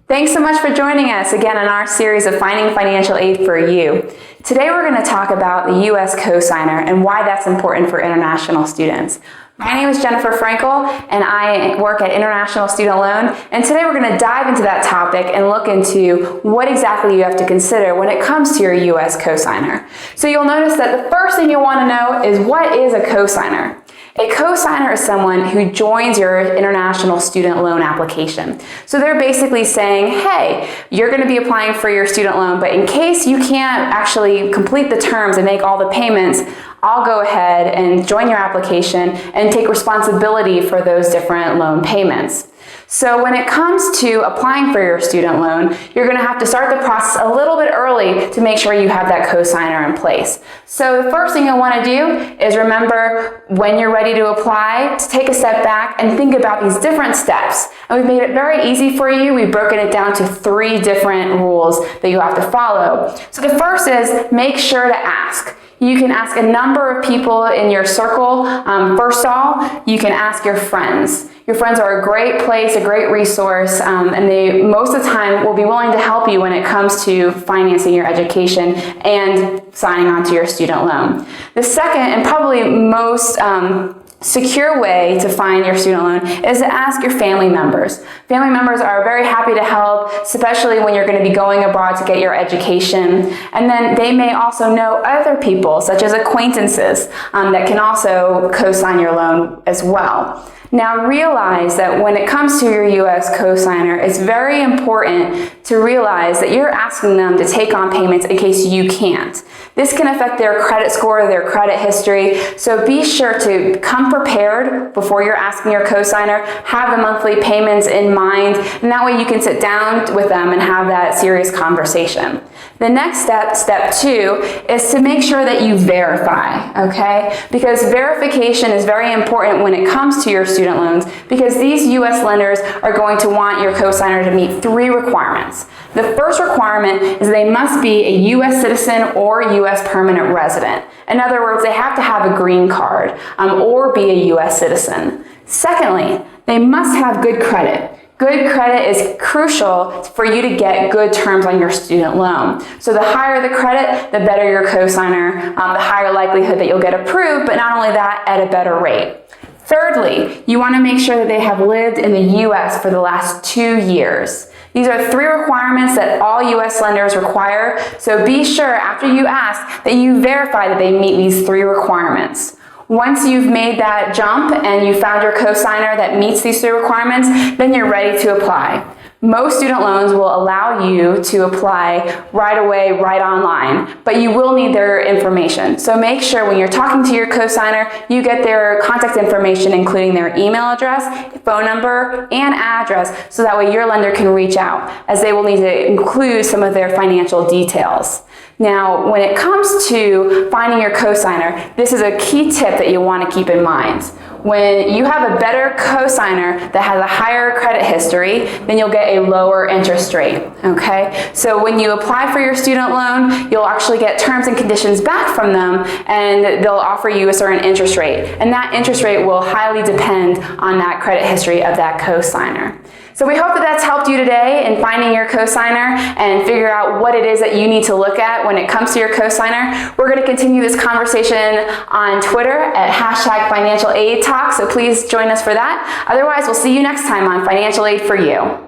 Thanks so much for joining us again in our series of Finding Financial Aid for You. Today we're going to talk about the US Cosigner and why that's important for international students. My name is Jennifer Frankel and I work at International Student Loan, and today we're going to dive into that topic and look into what exactly you have to consider when it comes to your US Cosigner. So you'll notice that the first thing you'll want to know is, what is a cosigner? A cosigner is someone who joins your international student loan application. So they're basically saying, hey, you're going to be applying for your student loan, but in case you can't actually complete the terms and make all the payments, I'll go ahead and join your application and take responsibility for those different loan payments. So when it comes to applying for your student loan, you're going to have to start the process a little bit early to make sure you have that cosigner in place. So the first thing you'll want to do is remember, when you're ready to apply, to take a step back and think about these different steps. And we've made it very easy for you. We've broken it down to 3 different rules that you have to follow. So the first is, make sure to ask. You can ask a number of people in your circle. First of all, you can ask your friends. Your friends are a great place, a great resource, and they most of the time will be willing to help you when it comes to financing your education and signing on to your student loan. The second and probably most secure way to find your student loan is to ask your family members. Family members are very happy to help, especially when you're going to be going abroad to get your education. And then they may also know other people, such as acquaintances, that can also co-sign your loan as well. Now realize that when it comes to your US cosigner, it's very important to realize that you're asking them to take on payments in case you can't. This can affect their credit score, their credit history, so be sure to come prepared before you're asking your cosigner. Have the monthly payments in mind, and that way you can sit down with them and have that serious conversation. The next step 2, is to make sure that you verify, okay? Because verification is very important when it comes to your student loans, because these US lenders are going to want your cosigner to meet 3 requirements. The first requirement is they must be a US citizen or US permanent resident. In other words, they have to have a green card or be a US citizen. Secondly, they must have good credit. Good credit is crucial for you to get good terms on your student loan. So the higher the credit, the better your cosigner, the higher likelihood that you'll get approved, but not only that, at a better rate. Thirdly, you want to make sure that they have lived in the US for the last 2 years. These are 3 requirements that all US lenders require, so be sure after you ask that you verify that they meet these 3 requirements. Once you've made that jump and you found your cosigner that meets these 3 requirements, then you're ready to apply. Most student loans will allow you to apply right away, right online, but you will need their information. So make sure when you're talking to your cosigner, you get their contact information, including their email address, phone number, and address, so that way your lender can reach out, as they will need to include some of their financial details. Now, when it comes to finding your cosigner, this is a key tip that you'll want to keep in mind. When you have a better cosigner that has a higher credit history, then you'll get a lower interest rate, okay? So when you apply for your student loan, you'll actually get terms and conditions back from them, and they'll offer you a certain interest rate. And that interest rate will highly depend on that credit history of that cosigner. So we hope that that's helped you today in finding your cosigner and figure out what it is that you need to look at when it comes to your cosigner. We're going to continue this conversation on Twitter at #FinancialAidTalk, so please join us for that. Otherwise, we'll see you next time on Financial Aid for You.